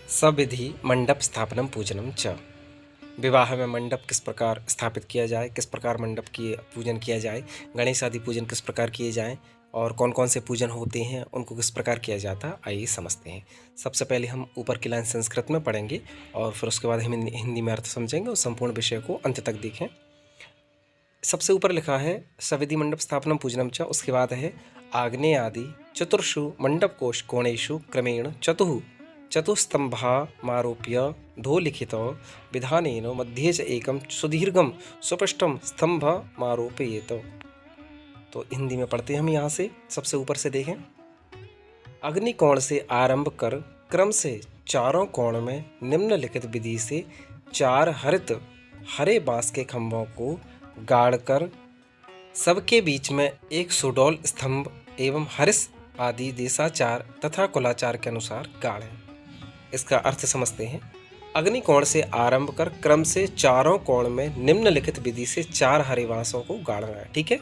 सविधि मंडप स्थापनम पूजनम च। विवाह में मंडप किस प्रकार स्थापित किया जाए, किस प्रकार मंडप की पूजन किया जाए, गणेश आदि पूजन किस प्रकार किए जाएं और कौन कौन से पूजन होते हैं, उनको किस प्रकार किया जाता है, आइए समझते हैं। सबसे पहले हम ऊपर की लाइन संस्कृत में पढ़ेंगे और फिर उसके बाद हम हिंदी में अर्थ समझेंगे और संपूर्ण विषय को अंत तक देखें। सबसे ऊपर लिखा है सविधि मंडप स्थापनम पूजनम च, उसके बाद है आग्नेय आदि चतुर्षु मंडप कोश कोणेषु क्रमेण चतुस्तंभामारोप्य धो लिखित विधानेन मध्ये च एकं सुदीर्घं सुपष्टं स्तंभमारोपयेत। तो हिंदी में पढ़ते हैं हम। यहाँ से सबसे ऊपर से देखें, अग्निकोण से आरंभ कर क्रम से चारों कोण में निम्नलिखित विधि से 4 हरे बांस के खंभों को गाड़कर सबके बीच में एक सुडौल स्तंभ एवं हरिस आदि देशाचार तथा कुलाचार के अनुसार गाड़ें। इसका अर्थ समझते हैं। अग्निकोण से आरंभ कर क्रम से चारों कोण में निम्नलिखित विधि से 4 हरे बांसों को गाड़ना है, ठीक है।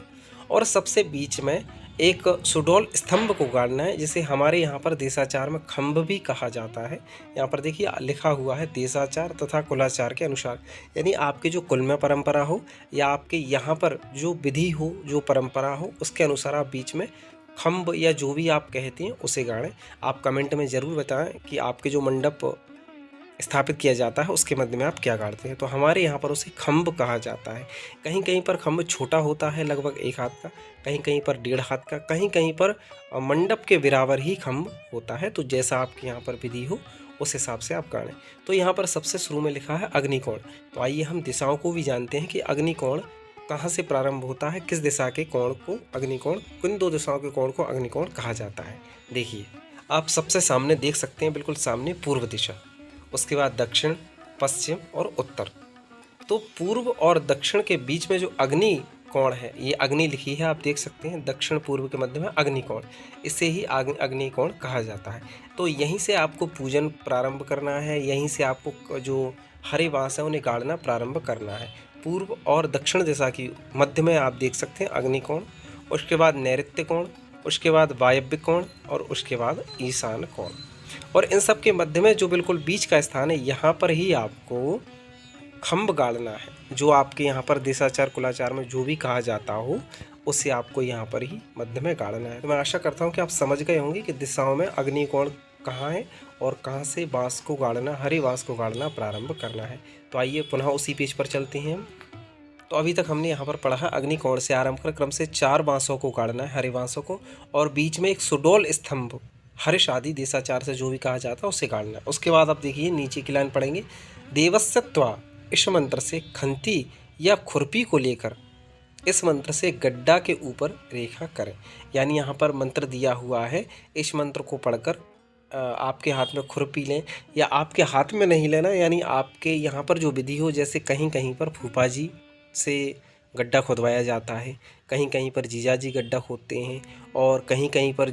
और सबसे बीच में एक सुडौल स्तंभ को गाड़ना है, जिसे हमारे यहाँ पर देशाचार में खंभ भी कहा जाता है। यहाँ पर देखिए लिखा हुआ है देशाचार तथा कुलाचार के अनुसार, यानी आपके जो कुल में परंपरा हो या आपके यहाँ पर जो विधि हो, जो परंपरा हो, उसके अनुसार आप बीच में खंभ या जो भी आप कहते हैं उसे गाड़ें। आप कमेंट में ज़रूर बताएं कि आपके जो मंडप स्थापित किया जाता है उसके मध्य में आप क्या गाड़ते हैं। तो हमारे यहाँ पर उसे खंभ कहा जाता है। कहीं कहीं पर खंभ छोटा होता है, लगभग 1 हाथ का, कहीं कहीं पर 1.5 हाथ का, कहीं कहीं पर मंडप के बराबर ही खंभ होता है। तो जैसा आपके यहाँ पर विधि हो उस हिसाब से आप गाड़ें। तो यहाँ पर सबसे शुरू में लिखा है अग्निकोण। तो आइए हम दिशाओं को भी जानते हैं कि अग्निकोण कहाँ से प्रारंभ होता है, किस दिशा के कोण को अग्निकोण, किन 2 दिशाओं के कोण को अग्निकोण कहा जाता है। देखिए आप सबसे सामने देख सकते हैं, बिल्कुल सामने पूर्व दिशा, उसके बाद दक्षिण, पश्चिम और उत्तर। तो पूर्व और दक्षिण के बीच में जो अग्नि कोण है, ये अग्नि लिखी है, आप देख सकते हैं, दक्षिण पूर्व के मध्य में अग्निकोण, इसे ही अग्निकोण कहा जाता है। तो यहीं से आपको पूजन प्रारंभ करना है, यहीं से आपको जो हरे बांस है उन्हें गाड़ना प्रारंभ करना है। पूर्व और दक्षिण दिशा की मध्य में आप देख सकते हैं अग्निकोण, उसके बाद नैऋत्य कोण, उसके बाद वायव्य कोण और उसके बाद ईशान कोण। और इन सब के मध्य में जो बिल्कुल बीच का स्थान है, यहाँ पर ही आपको खंभ गाड़ना है। जो आपके यहाँ पर देशाचार कुलाचार में जो भी कहा जाता हो उसे आपको यहाँ पर ही मध्य में गाड़ना है। तो मैं आशा करता हूँ कि आप समझ गए होंगे कि दिशाओं में अग्निकोण कहाँ है और कहाँ से बांस को गाड़ना, हरे बांस को गाड़ना प्रारंभ करना है। तो आइए पुनः उसी पेज पर चलते हैं हम। तो अभी तक हमने यहाँ पर पढ़ा है अग्निकोण से आरंभ कर क्रम से 4 बांसों को गाड़ना है, हरे बांसों को, और बीच में एक सुडौल स्तंभ, हर्ष आदि देशाचार से जो भी कहा जाता है उसे गाड़ना है। उसके बाद आप देखिए नीचे की लाइन पढ़ेंगे, देवस्यत्वा इस मंत्र से खंती या खुरपी को लेकर इस मंत्र से गड्ढा के ऊपर रेखा करें। यानी यहाँ पर मंत्र दिया हुआ है, इस मंत्र को पढ़कर आपके हाथ में खुरपी लें, या आपके हाथ में नहीं लेना, यानी आपके यहाँ पर जो विधि हो, जैसे कहीं कहीं पर फूफा जी से गड्ढा खुदवाया जाता है, कहीं कहीं पर जीजा जी गड्ढा खोदते हैं, और कहीं कहीं पर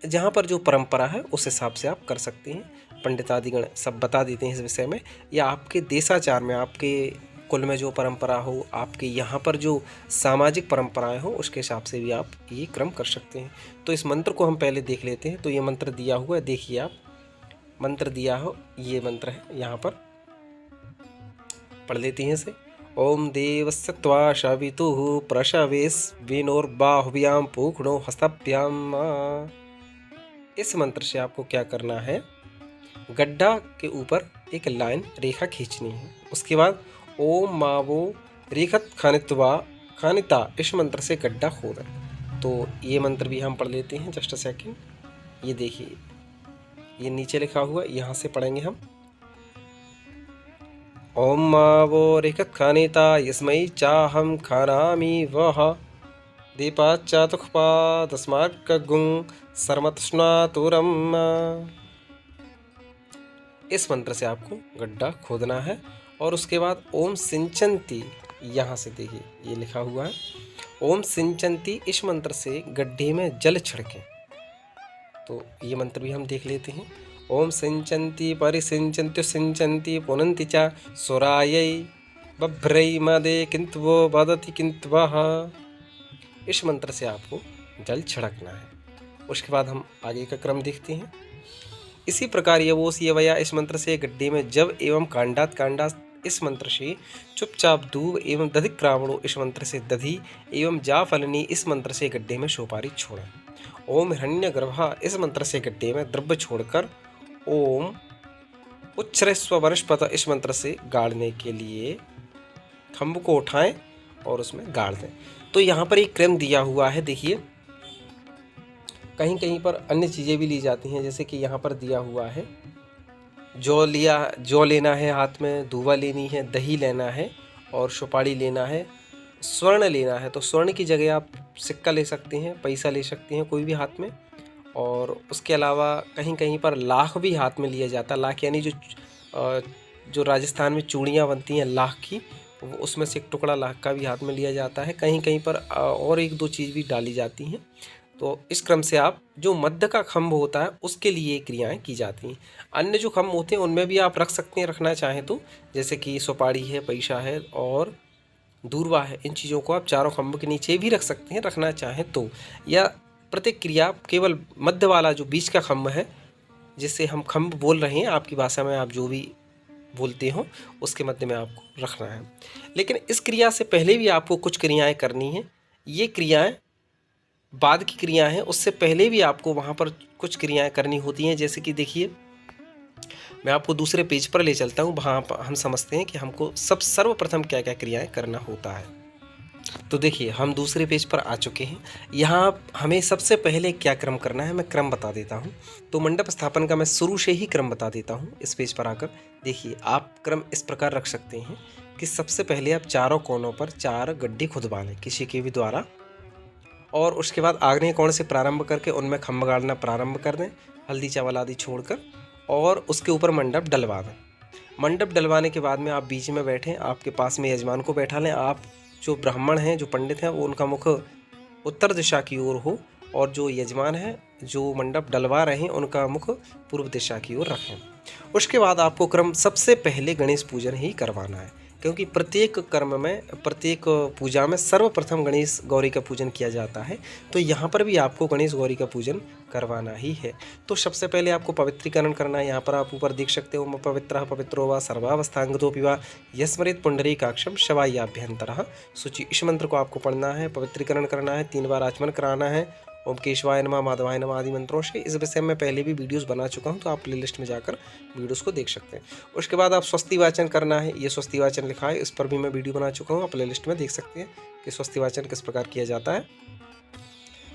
जहाँ पर जो परंपरा है उस हिसाब से आप कर सकते हैं। पंडितादिगण सब बता देते हैं इस विषय में, या आपके देशाचार में, आपके कुल में जो परंपरा हो, आपके यहाँ पर जो सामाजिक परंपराएं हो, उसके हिसाब से भी आप ये क्रम कर सकते हैं। तो इस मंत्र को हम पहले देख लेते हैं। तो ये मंत्र दिया हुआ है, देखिए आप, मंत्र दिया हो, ये मंत्र है, यहाँ पर पढ़ लेते हैं इसे। ओम देवस्य त्वा शवितुः प्रशवेस्विनोर्बाहुभ्यां पूक्णो हस्तभ्याम। इस मंत्र से आपको क्या करना है, गड्ढा के ऊपर एक लाइन रेखा खींचनी है। उसके बाद ओम मावो रेखत खानित्वा खानिता, इस मंत्र से गड्ढा खोदें। तो ये मंत्र भी हम पढ़ लेते हैं, जस्ट अ सेकेंड। ये देखिए, ये नीचे लिखा हुआ, यहाँ से पढ़ेंगे हम। ओम मावो रेखत खानिता यस्मै चाहम खानामि वह दीपाच्चातुखपा तस्मार्कगुं सर्मतस्नातुरम। इस मंत्र से आपको गड्ढा खोदना है। और उसके बाद ओम सिंचंती, यहाँ से देखिए ये लिखा हुआ है, ओम सिंचंती, इस मंत्र से गड्ढे में जल छिड़कें। तो ये मंत्र भी हम देख लेते हैं। ओम सिंचंती परिसिंचन्त्य सिंचंती पुनन्ति च सुरायै बभ्रै मदे किंत्वो वदति किंत्वः। इस मंत्र से आपको जल छिड़कना है। उसके बाद हम आगे का क्रम देखते हैं। इसी प्रकार यवोस यवया इस मंत्र से गड्ढे में जब एवं कांडात कांडात इस मंत्र से चुपचाप दूब एवं दधिक्रावणो इस मंत्र से दधि एवं जाफलनी इस मंत्र से गड्ढे में सोपारी छोड़ें। ओम हिरण्यगर्भा इस मंत्र से गड्ढे में द्रव्य छोड़कर ओम उच्छ्रस्व वनस्पत इस मंत्र से गाड़ने के लिए खम्भ को उठाएं और उसमें गाड़ दें। तो यहाँ पर एक क्रम दिया हुआ है, देखिए कहीं कहीं पर अन्य चीज़ें भी ली जाती हैं, जैसे कि यहाँ पर दिया हुआ है जौ लेना है हाथ में, दूबा लेनी है, दही लेना है और सुपारी लेना है, स्वर्ण लेना है। तो स्वर्ण की जगह आप सिक्का ले सकते हैं, पैसा ले सकते हैं कोई भी हाथ में। और उसके अलावा कहीं कहीं पर लाख भी हाथ में लिया जाता है। लाख यानी जो राजस्थान में चूड़ियाँ बनती हैं लाख की, उसमें से एक टुकड़ा लाख का भी हाथ में लिया जाता है। कहीं कहीं पर और एक दो चीज़ भी डाली जाती हैं। तो इस क्रम से आप जो मध्य का खम्भ होता है उसके लिए क्रियाएं की जाती हैं। अन्य जो खम्भ होते हैं उनमें भी आप रख सकते हैं, रखना चाहें तो, जैसे कि सुपारी है, पैसा है और दूरवा है। इन चीज़ों को आप चारों खम्भ के नीचे भी रख सकते हैं, रखना चाहें तो। या प्रत्येक क्रिया केवल मध्य वाला जो बीच का खम्भ है, जिससे हम खम्भ बोल रहे हैं, आपकी भाषा में आप जो भी बोलते हो उसके मध्य में आपको रखना है। लेकिन इस क्रिया से पहले भी आपको कुछ क्रियाएं करनी हैं। ये क्रियाएं बाद की क्रिया हैं, उससे पहले भी आपको वहाँ पर कुछ क्रियाएं करनी होती हैं। जैसे कि देखिए मैं आपको दूसरे पेज पर ले चलता हूँ, वहाँ पर हम समझते हैं कि हमको सर्वप्रथम क्या क्या क्रियाएं करना होता है। तो देखिए हम दूसरे पेज पर आ चुके हैं। यहाँ हमें सबसे पहले क्या क्रम करना है मैं क्रम बता देता हूँ। तो मंडप स्थापन का मैं शुरू से ही क्रम बता देता हूँ। इस पेज पर आकर देखिए आप क्रम इस प्रकार रख सकते हैं कि सबसे पहले आप चारों कोनों पर 4 गड्ढे खुदवा लें किसी के भी द्वारा, और उसके बाद आग्नेय कोण से प्रारंभ करके उनमें खम्भ गाड़ना प्रारंभ कर दें, हल्दी चावल आदि छोड़कर, और उसके ऊपर मंडप डलवा दें। मंडप डलवाने के बाद में आप बीच में बैठें, आपके पास में यजमान को बैठा लें। आप जो ब्राह्मण हैं, जो पंडित हैं, वो उनका मुख उत्तर दिशा की ओर हो, और जो यजमान है जो मंडप डलवा रहे हैं उनका मुख पूर्व दिशा की ओर रखें। उसके बाद आपको क्रम सबसे पहले गणेश पूजन ही करवाना है, क्योंकि प्रत्येक कर्म में, प्रत्येक पूजा में सर्वप्रथम गणेश गौरी का पूजन किया जाता है। तो यहाँ पर भी आपको गणेश गौरी का पूजन करवाना ही है। तो सबसे पहले आपको पवित्रीकरण करना है। यहाँ पर आप ऊपर देख सकते हो, पवित्रः पवित्रो वा सर्वावस्थांगतोऽपि वा यस्मरेत् पुंडरीकाक्षं शवायाभ्यंतरः शुचि। इस मंत्र को आपको पढ़ना है, पवित्रीकरण करना है, 3 बार आचमन कराना है। ओम केशवाय नमः, माधवाय नमः आदि मंत्रों से। इस विषय में पहले भी वीडियोस बना चुका हूं, तो आप प्लेलिस्ट में जाकर वीडियोस को देख सकते हैं। उसके बाद आप स्वस्ति वाचन करना है। ये स्वस्ति वाचन लिखा है, इस पर भी मैं वीडियो बना चुका हूं, आप प्लेलिस्ट में देख सकते हैं कि स्वस्ति वाचन किस प्रकार किया जाता है।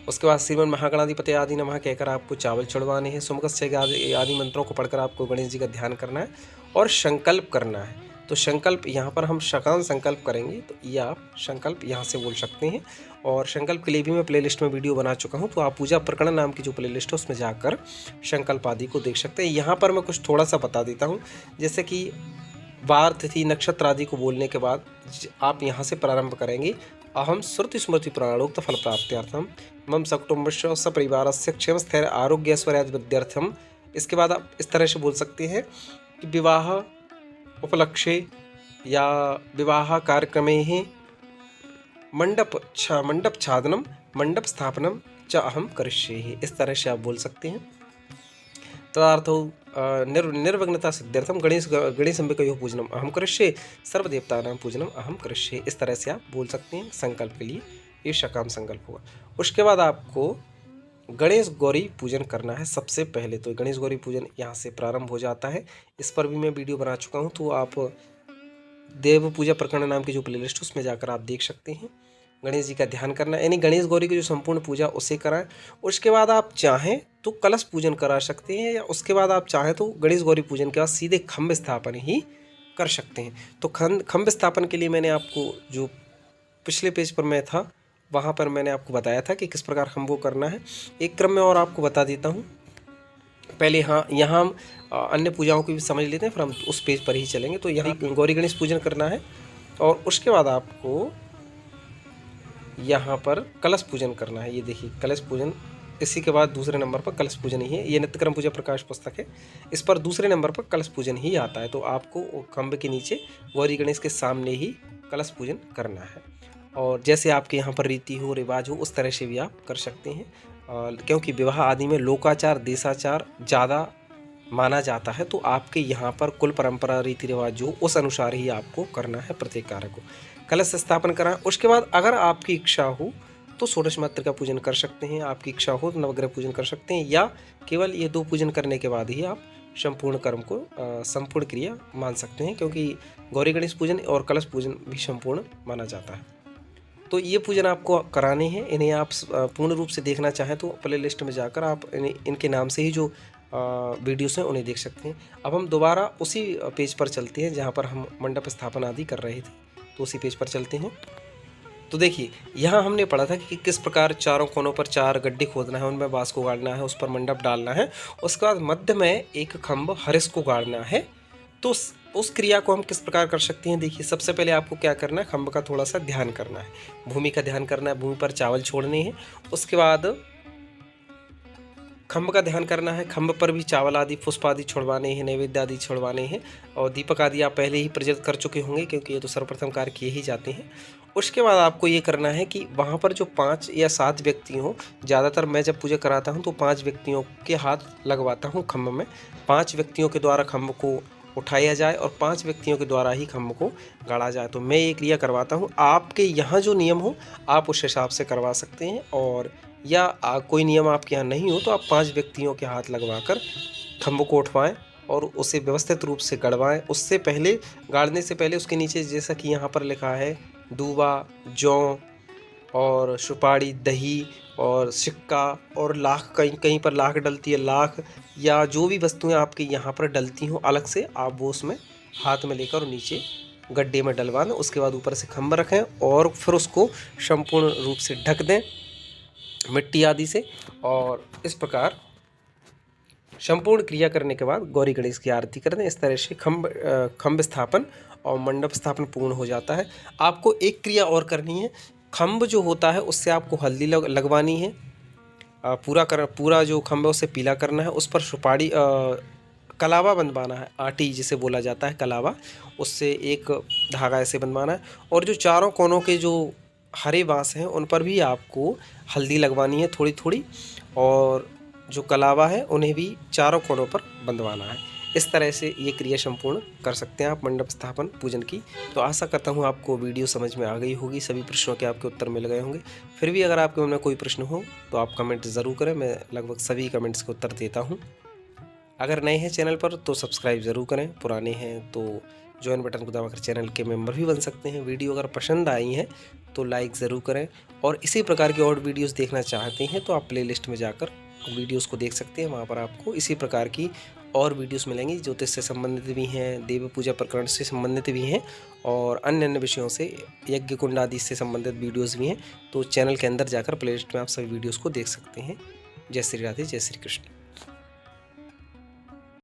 उसके बाद श्रीमन महागणाधिपति आदि नमः कहकर आपको चावल चढ़वाने हैं। सुमुखस्य आदि मंत्रों को पढ़कर आपको गणेश जी का ध्यान करना है और संकल्प करना है। तो संकल्प यहाँ पर हम शकान संकल्प करेंगे, तो ये आप संकल्प यहाँ से बोल सकते हैं। और संकल्प के लिए भी मैं प्लेलिस्ट में वीडियो बना चुका हूँ, तो आप पूजा प्रकरण नाम की जो प्लेलिस्ट है उसमें जाकर संकल्प आदि को देख सकते हैं। यहाँ पर मैं कुछ थोड़ा सा बता देता हूँ, जैसे कि वार तिथि नक्षत्र आदि को बोलने के बाद आप यहाँ से प्रारंभ करेंगे। अहम श्रुति स्मृति पुराणोक्त फल प्राप्त्यर्थम मम सकुटुम्बस्य सपरिवारस्य क्षेम स्थैर्य आरोग्य ऐश्वर्यादि विद्यार्थम। इसके बाद आप इस तरह से बोल सकते हैं कि विवाह उपलक्ष्ये या विवाह कार्यक्रमे ही मंडप छादनम मंडप स्थापनम च अहम करिष्ये। इस तरह से आप बोल सकते हैं। तदार्थो निर्विघ्नता सिद्ध्यर्थम गणेश अंबिकयोः पूजनम अहम करिष्ये, सर्वदेवतानां पूजनम अहम करिष्ये। इस तरह से आप बोल सकते हैं संकल्प के लिए। ये शकाम संकल्प होगा। उसके बाद आपको गणेश गौरी पूजन करना है सबसे पहले। तो गणेश गौरी पूजन यहाँ से प्रारंभ हो जाता है। इस पर भी मैं वीडियो बना चुका हूँ, तो आप देव पूजा प्रकरण नाम की जो प्लेलिस्ट उसमें जाकर आप देख सकते हैं। गणेश जी का ध्यान करना, यानी गणेश गौरी की जो संपूर्ण पूजा उसे कराएं। उसके बाद आप चाहें तो कलश पूजन करा सकते हैं, या उसके बाद आप चाहें तो गणेश गौरी पूजन के बाद सीधे खम्भ स्थापन ही कर सकते हैं। तो खम्भ स्थापन के लिए मैंने आपको जो पिछले पेज पर मैं था वहाँ पर मैंने आपको बताया था कि किस प्रकार खम्भ को करना है। एक क्रम में और आपको बता देता हूँ। पहले यहाँ हम अन्य पूजाओं को भी समझ लेते हैं, फिर हम उस पेज पर ही चलेंगे। तो यहाँ गौरी गणेश पूजन करना है, और उसके बाद आपको यहाँ पर कलश पूजन करना है। ये देखिए कलश पूजन, इसी के बाद दूसरे नंबर पर कलश पूजन ही है। ये नित्यक्रम पूजा प्रकाश पुस्तक है, इस पर दूसरे नंबर पर कलश पूजन ही आता है। तो आपको खम्भ के नीचे गौरी गणेश के सामने ही कलश पूजन करना है। और जैसे आपके यहाँ पर रीति हो, रिवाज हो, उस तरह से भी आप कर सकते हैं। क्योंकि विवाह आदि में लोकाचार देशाचार ज़्यादा माना जाता है, तो आपके यहाँ पर कुल परंपरा रीति रिवाज जो उस अनुसार ही आपको करना है प्रत्येक कार्य को। कलश स्थापन कराएं। उसके बाद अगर आपकी इच्छा हो तो षोडश मात्र का पूजन कर सकते हैं, आपकी इच्छा हो तो नवग्रह पूजन कर सकते हैं, या केवल ये 2 पूजन करने के बाद ही आप संपूर्ण कर्म को संपूर्ण क्रिया मान सकते हैं, क्योंकि गौरी गणेश पूजन और कलश पूजन भी संपूर्ण माना जाता है। तो ये पूजन आपको कराने हैं। इन्हें आप पूर्ण रूप से देखना चाहें तो प्ले लिस्ट में जाकर आप इनके नाम से ही जो वीडियोस हैं उन्हें देख सकते हैं। अब हम दोबारा उसी पेज पर चलते हैं जहाँ पर हम मंडप स्थापन आदि कर रहे थे, तो उसी पेज पर चलते हैं। तो देखिए, यहाँ हमने पढ़ा था कि किस प्रकार चारों कोनों पर 4 गड्ढे खोदना है, उनमें बाँस को गाड़ना है, उस पर मंडप डालना है। उसके बाद मध्य में एक खम्भ हरिस को गाड़ना है। तो उस क्रिया को हम किस प्रकार कर सकते हैं, देखिए सबसे पहले आपको क्या करना है, खम्भ का थोड़ा सा ध्यान करना है, भूमि का ध्यान करना है, भूमि पर चावल छोड़ने हैं। उसके बाद खम्भ का ध्यान करना है, खम्भ पर भी चावल आदि पुष्प आदि छोड़वाने हैं, नैवेद्य आदि छोड़वाने हैं, और दीपक आदि आप पहले ही प्रज्वलित कर चुके होंगे क्योंकि ये तो सर्वप्रथम कार्य किए ही जाते हैं। उसके बाद आपको ये करना है कि वहाँ पर जो 5 या 7 व्यक्ति हों, ज़्यादातर मैं जब पूजा कराता हूँ तो 5 व्यक्तियों के हाथ लगवाता हूँ खम्भ में। 5 व्यक्तियों के द्वारा खम्भ को उठाया जाए और 5 व्यक्तियों के द्वारा ही खम्भ को गाड़ा जाए। तो मैं ये क्रिया करवाता हूँ। आपके यहाँ जो नियम हो आप उस हिसाब से करवा सकते हैं, और या कोई नियम आपके यहाँ नहीं हो तो आप 5 व्यक्तियों के हाथ लगवाकर खम्भ को उठवाएं और उसे व्यवस्थित रूप से गड़वाएं। उससे पहले, गाड़ने से पहले उसके नीचे जैसा कि यहाँ पर लिखा है दूबा, जौ और सुपारी, दही और सिक्का और लाख, कहीं कहीं पर लाख डलती है, लाख या जो भी वस्तुएं आपके यहाँ पर डलती हों अलग से, आप वो उसमें हाथ में लेकर नीचे गड्ढे में डलवा दें। उसके बाद ऊपर से खम्भ रखें और फिर उसको संपूर्ण रूप से ढक दें मिट्टी आदि से, और इस प्रकार संपूर्ण क्रिया करने के बाद गौरी गणेश की आरती कर दें। इस तरह से खम्भ स्थापन और मंडप स्थापन पूर्ण हो जाता है। आपको एक क्रिया और करनी है, खम्भ जो होता है उससे आपको हल्दी लगवानी है, पूरा जो खम्भ है उसे पीला करना है, उस पर सुपारी कलावा बंधवाना है, आटी जिसे बोला जाता है कलावा, उससे एक धागा ऐसे बंधवाना है, और जो चारों कोनों के जो हरे बाँस हैं उन पर भी आपको हल्दी लगवानी है थोड़ी थोड़ी, और जो कलावा है उन्हें भी चारों कोनों पर बंधवाना है। इस तरह से ये क्रिया संपूर्ण कर सकते हैं आप मंडप स्थापन पूजन की। तो आशा करता हूँ आपको वीडियो समझ में आ गई होगी, सभी प्रश्नों के आपके उत्तर मिल गए होंगे। फिर भी अगर आपके मन में कोई प्रश्न हो तो आप कमेंट ज़रूर करें, मैं लगभग सभी कमेंट्स के उत्तर देता हूँ। अगर नए हैं चैनल पर तो सब्सक्राइब ज़रूर करें, पुराने हैं तो ज्वाइन बटन को दबाकर चैनल के मेंबर भी बन सकते हैं। वीडियो अगर पसंद आई हैं तो लाइक ज़रूर करें, और इसी प्रकार की और वीडियोस देखना चाहते हैं तो आप प्लेलिस्ट में जाकर वीडियोस को देख सकते हैं। वहाँ पर आपको इसी प्रकार की और वीडियोस मिलेंगी, ज्योतिष से संबंधित भी हैं, देव पूजा प्रकरण से संबंधित भी हैं, और अन्य अन्य विषयों से, यज्ञ कुंड आदि से संबंधित वीडियोस भी हैं। तो चैनल के अंदर जाकर प्लेलिस्ट में आप सभी वीडियोस को देख सकते हैं। जय श्री राधे, जय श्री कृष्ण।